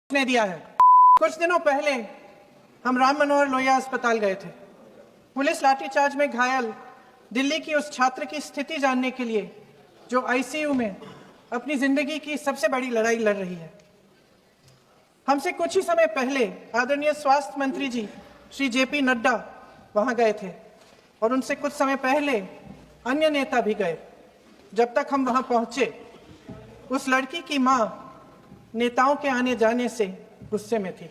ने दिया है। कुछ दिनों पहले हम राम मनोहर लोहिया अस्पताल गए थे। पुलिस लाठीचार्ज में घायल दिल्ली की उस छात्र की स्थिति जानने के लिए जो आईसीयू में अपनी जिंदगी की सबसे बड़ी लड़ाई लड़ रही है। हमसे कुछ ही समय पहले आदरणीय स्वास्थ्य मंत्री जी श्री जेपी नड्डा वहां गए थे और उनसे कुछ समय पहले अन्य नेता भी गए। जब तक हम वहां पहुंचे, उस लड़की की मां नेताओं के आने जाने से गुस्से में थी।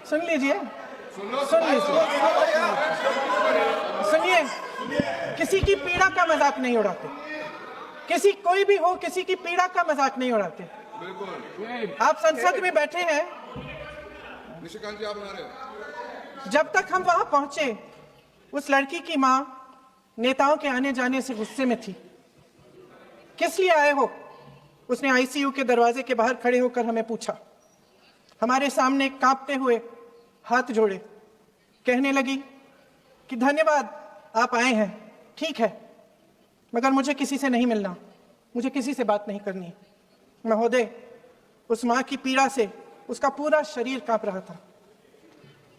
सुन लीजिए, सुनिए, किसी की पीड़ा का मजाक नहीं उड़ाते। किसी कोई भी हो, किसी की पीड़ा का मजाक नहीं उड़ाते। आप संसद में बैठे हैं। निशिकांत जी, आप बना रहे हो। जब तक हम वहां पहुंचे, उस लड़की की मां नेताओं के आने जाने से गुस्से में थी। किस लिए आए हो? उसने आईसीयू के दरवाजे के बाहर खड़े होकर हमें पूछा। हमारे सामने कांपते हुए हाथ जोड़े, कहने लगी कि धन्यवाद, आप आए हैं, ठीक है, मगर मुझे किसी से नहीं मिलना, मुझे किसी से बात नहीं करनी। महोदय, उस मां की पीड़ा से उसका पूरा शरीर कांप रहा था,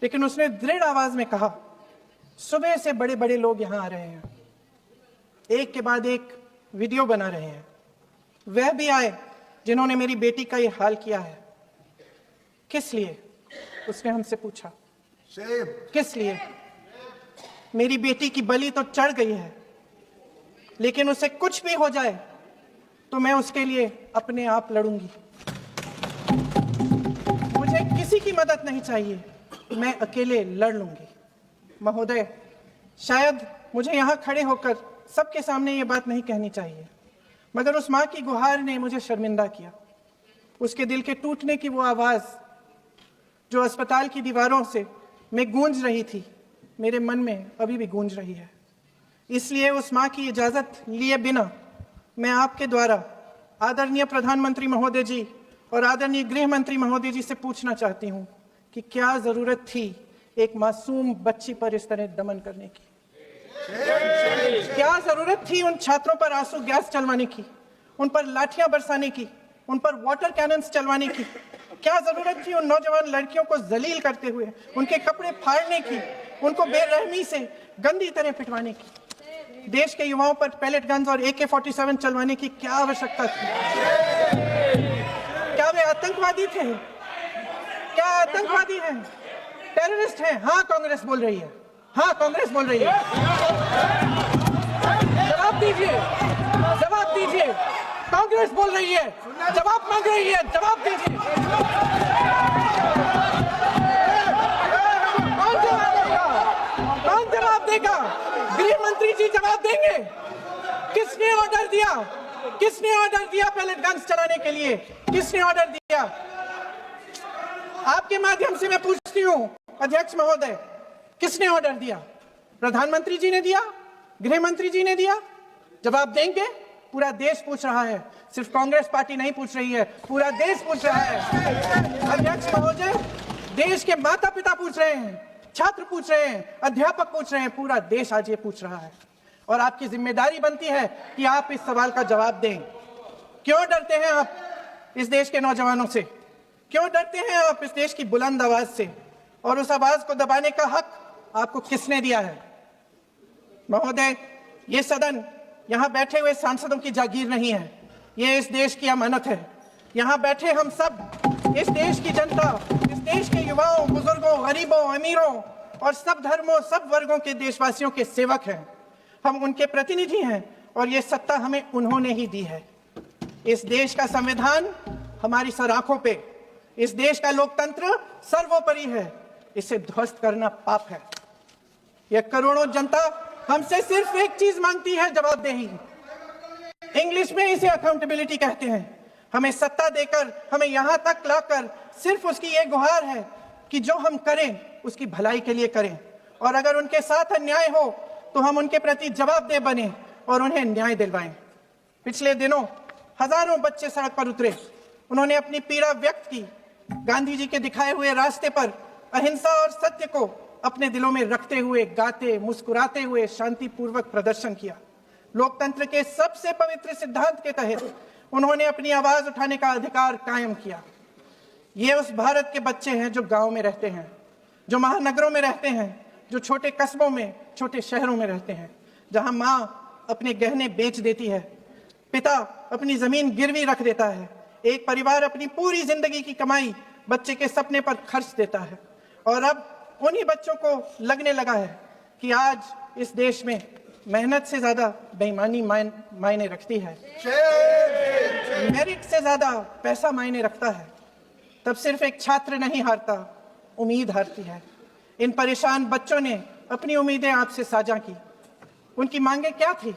लेकिन उसने दृढ़ आवाज में कहा, सुबह से बड़े बड़े लोग यहां आ रहे हैं, एक के बाद एक वीडियो बना रहे हैं। वह भी आए जिन्होंने मेरी बेटी का ये हाल किया है। किस लिए? उसने हमसे पूछा। किस लिए? मेरी बेटी की बलि तो चढ़ गई है, लेकिन उसे कुछ भी हो जाए तो मैं उसके लिए अपने आप लड़ूंगी। मुझे किसी की मदद नहीं चाहिए, मैं अकेले लड़ लूंगी। महोदय, शायद मुझे यहां खड़े होकर सबके सामने ये बात नहीं कहनी चाहिए, मगर उस मां की गुहार ने मुझे शर्मिंदा किया। उसके दिल के टूटने की वो आवाज जो अस्पताल की दीवारों से में गूंज रही थी, मेरे मन में अभी भी गूंज रही है। इसलिए उस मां की इजाजत लिए बिना मैं आपके द्वारा आदरणीय प्रधानमंत्री महोदय जी और आदरणीय गृह मंत्री महोदय जी से पूछना चाहती हूं कि क्या जरूरत थी एक मासूम बच्ची पर इस तरह दमन करने की? क्या जरूरत थी उन छात्रों पर आंसू गैस चलवाने की, उन पर लाठियां बरसाने की, उन पर वाटर कैनन्स चलवाने की? क्या जरूरत थी उन नौजवान लड़कियों को जलील करते हुए उनके कपड़े फाड़ने की, उनको बेरहमी से गंदी तरह पिटवाने की? देश के युवाओं पर पैलेट गन्स और AK-47 चलवाने की क्या आवश्यकता थी? क्या वे आतंकवादी थे? क्या आतंकवादी हैं? टेररिस्ट हैं? हाँ, कांग्रेस बोल रही है। हाँ, कांग्रेस बोल रही है। जवाब दीजिए, जवाब दीजिए। कांग्रेस बोल रही है, जवाब मांग रही है, जवाब दीजिए। कौन जवाब देगा? कौन जवाब देगा? गृह मंत्री जी जवाब देंगे। किसने ऑर्डर दिया? किसने ऑर्डर दिया पैलेट गन्स चलाने के लिए? किसने ऑर्डर दिया? आपके माध्यम से मैं पूछती हूँ अध्यक्ष महोदय, किसने ऑर्डर दिया? प्रधानमंत्री जी ने दिया? गृह मंत्री जी ने दिया? जवाब देंगे? पूरा देश पूछ रहा है, सिर्फ कांग्रेस पार्टी नहीं पूछ रही है, पूरा देश पूछ रहा है। अध्यक्ष महोदय, देश के माता पिता पूछ रहे हैं, छात्र पूछ रहे हैं, अध्यापक पूछ रहे हैं, पूरा देश आज ये पूछ रहा है। और आपकी जिम्मेदारी बनती है कि आप इस सवाल का जवाब दें। क्यों डरते हैं आप इस देश के नौजवानों से? क्यों डरते हैं आप इस देश की बुलंद आवाज से? और उस आवाज को दबाने का हक आपको किसने दिया है? महोदय, ये सदन यहाँ बैठे हुए सांसदों की जागीर नहीं है, ये इस देश की अमानत है। यहाँ बैठे हम सब इस देश की जनता, इस देश के युवाओं, बुजुर्गों, गरीबों, अमीरों और सब धर्मों, सब वर्गों के देशवासियों के सेवक हैं। हम उनके प्रतिनिधि हैं और ये सत्ता हमें उन्होंने ही दी है। इस देश का संविधान हमारी सर आंखों पे, इस देश का लोकतंत्र सर्वोपरि है, इसे ध्वस्त करना पाप है। यह करोड़ों जनता हमसे सिर्फ एक चीज मांगती है, जवाबदेही। इंग्लिश में इसे अकाउंटेबिलिटी कहते हैं। हमें सत्ता देकर, हमें यहां तक लाकर सिर्फ उसकी ये गुहार है कि जो हम करें उसकी भलाई के लिए करें, और अगर उनके साथ अन्याय हो तो हम उनके प्रति जवाबदेह बने और उन्हें न्याय दिलवाएं। पिछले दिनों हजारों बच्चे सड़क पर उतरे, उन्होंने अपनी पीड़ा व्यक्त की, गांधी जी के दिखाए हुए रास्ते पर अहिंसा और सत्य को अपने दिलों में रखते हुए, गाते, मुस्कुराते हुए शांतिपूर्वक प्रदर्शन किया। लोकतंत्र के सबसे पवित्र सिद्धांत के तहत उन्होंने अपनी आवाज उठाने का अधिकार कायम किया। ये उस भारत के बच्चे हैं जो गांव में रहते हैं, जो महानगरों में रहते हैं, जो छोटे कस्बों में, छोटे शहरों में रहते हैं, जहां माँ अपने गहने बेच देती है, पिता अपनी जमीन गिरवी रख देता है, एक परिवार अपनी पूरी जिंदगी की कमाई बच्चे के सपने पर खर्च देता है। और अब उन्हीं बच्चों को लगने लगा है कि आज इस देश में मेहनत से ज्यादा बेईमानी मायने रखती है, मेरिट से ज्यादा पैसा मायने रखता है। तब सिर्फ एक छात्र नहीं हारता, उम्मीद हारती है। इन परेशान बच्चों ने अपनी उम्मीदें आपसे साझा की। उनकी मांगे क्या थी?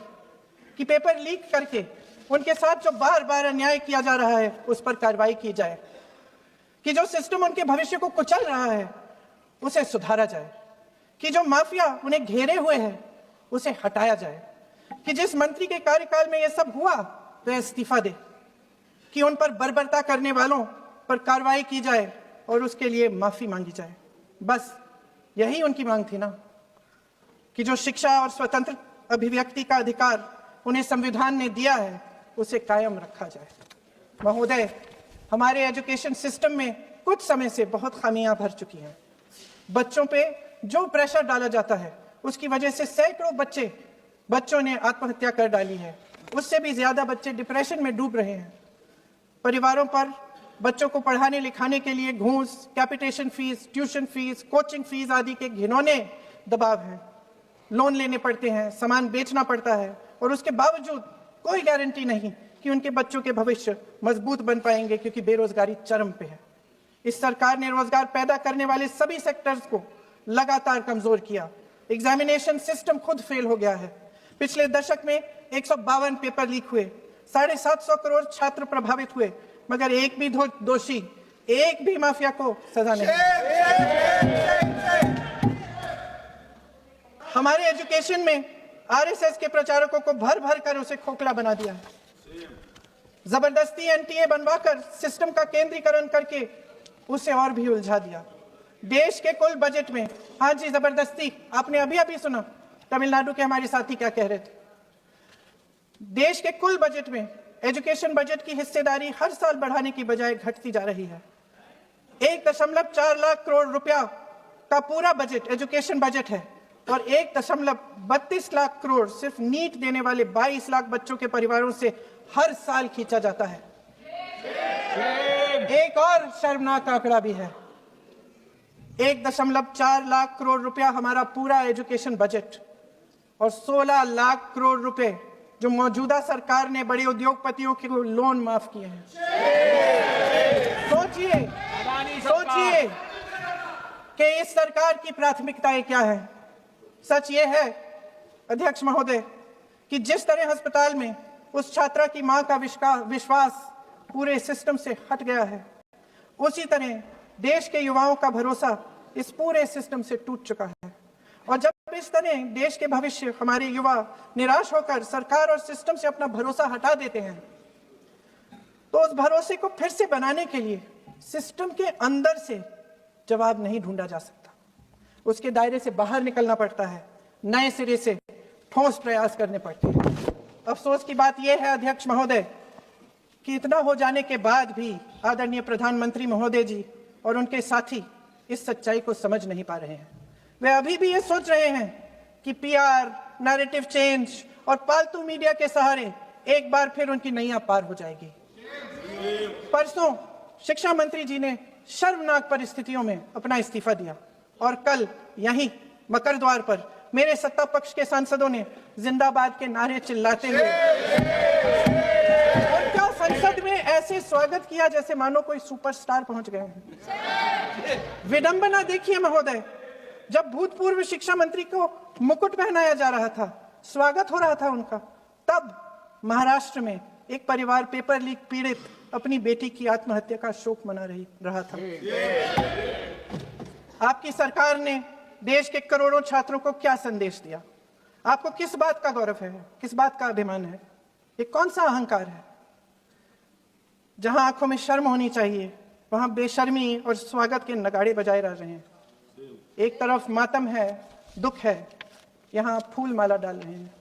कि पेपर लीक करके उनके साथ जो बार बार अन्याय किया जा रहा है उस पर कार्रवाई की जाए, कि जो सिस्टम उनके भविष्य को कुचल रहा है उसे सुधारा जाए, कि जो माफिया उन्हें घेरे हुए है उसे हटाया जाए, कि जिस मंत्री के कार्यकाल में यह सब हुआ वह इस्तीफा दे, कि उन पर बर्बरता करने वालों पर कार्रवाई की जाए और उसके लिए माफी मांगी जाए। बस यही उनकी मांग थी ना, कि जो शिक्षा और स्वतंत्र अभिव्यक्ति का अधिकार उन्हें संविधान ने दिया है उसे कायम रखा जाए। महोदय, हमारे एजुकेशन सिस्टम में कुछ समय से बहुत खामियां भर चुकी हैं। बच्चों पे जो प्रेशर डाला जाता है उसकी वजह से सैकड़ों बच्चों ने आत्महत्या कर डाली है। उससे भी ज्यादा बच्चे डिप्रेशन में डूब रहे हैं। परिवारों पर बच्चों को पढ़ाने लिखाने के लिए घूस, capitation fees, tuition fees, coaching fees आदि के घिनौने दबाव हैं। लोन लेने पड़ते हैं, सामान बेचना पड़ता है और उसके बावजूद कोई गारंटी नहीं कि उनके बच्चों के भविष्य मजबूत बन पाएंगे, क्योंकि बेरोजगारी चरम पे है। इस सरकार ने रोजगार पैदा करने वाले सभी सेक्टर्स को लगातार कमजोर किया। एग्जामिनेशन सिस्टम खुद फेल हो गया है। पिछले दशक में 152 पेपर लीक हुए, 750 करोड़ छात्र प्रभावित हुए, मगर एक भी दोषी, एक भी माफिया को सजा नहीं। हमारे एजुकेशन में आरएसएस के प्रचारकों को भर भर कर उसे खोखला बना दिया है। जबरदस्ती एनटीए बनवाकर सिस्टम का केंद्रीकरण करके उसे और भी उलझा दिया। देश के कुल बजट में, हाँ जी जबरदस्ती, आपने अभी सुना तमिलनाडु के हमारे साथी क्या कह रहे थे। देश के कुल बजट में एजुकेशन बजट की हिस्सेदारी हर साल बढ़ाने की बजाय घटती जा रही है। 1.4 लाख करोड़ रुपया का पूरा बजट एजुकेशन बजट है और 1.32 लाख करोड़ सिर्फ नीट देने वाले 22 लाख बच्चों के परिवारों से हर साल खींचा जाता है। एक और शर्मनाक आंकड़ा भी है, 1.4 लाख करोड़ रुपया हमारा पूरा एजुकेशन बजट और 16 लाख करोड़ रुपए जो मौजूदा सरकार ने बड़े उद्योगपतियों के लोन माफ किए हैं। सोचिए कि इस सरकार की प्राथमिकताएं क्या है। सच ये है अध्यक्ष महोदय कि जिस तरह अस्पताल में उस छात्रा की मां का विश्वास पूरे सिस्टम से हट गया है, उसी तरह देश के युवाओं का भरोसा इस पूरे सिस्टम से टूट चुका है। और जब इस तरह देश के भविष्य, हमारे युवा निराश होकर सरकार और सिस्टम से अपना भरोसा हटा देते हैं, तो उस भरोसे को फिर से बनाने के लिए सिस्टम के अंदर से जवाब नहीं ढूंढा जा सकता। उसके दायरे से बाहर निकलना पड़ता है, नए सिरे से ठोस प्रयास करने पड़ते हैं। अफसोस की बात यह है अध्यक्ष महोदय कि इतना हो जाने के बाद भी आदरणीय प्रधानमंत्री महोदय जी और उनके साथी इस सच्चाई को समझ नहीं पा रहे हैं। वे अभी भी ये सोच रहे हैं कि पीआर, नैरेटिव चेंज और पालतू मीडिया के सहारे एक बार फिर उनकी नैया पार हो जाएगी। परसों शिक्षा मंत्री जी ने शर्मनाक परिस्थितियों में अपना इस्तीफा दिया और कल यहीं मकर द्वार पर मेरे सत्ता पक्ष के सांसदों ने जिंदाबाद के नारे चिल्लाते हुए उनका संसद में ऐसे स्वागत किया जैसे मानो कोई सुपरस्टार पहुंच गए हैं। विडंबना देखिए महोदय, जब भूतपूर्व शिक्षा मंत्री को मुकुट पहनाया जा रहा था, स्वागत हो रहा था उनका, तब महाराष्ट्र में एक परिवार पेपर लीक पीड़ित अपनी बेटी की आत्महत्या का शोक मना रहा था। आपकी सरकार ने देश के करोड़ों छात्रों को क्या संदेश दिया? आपको किस बात का गौरव है, किस बात का अभिमान है? ये कौन सा अहंकार है? जहां आंखों में शर्म होनी चाहिए वहां बेशर्मी और स्वागत के नगाड़े बजाए रह रहे हैं। एक तरफ मातम है, दुख है, यहाँ फूल माला डाल रहे हैं।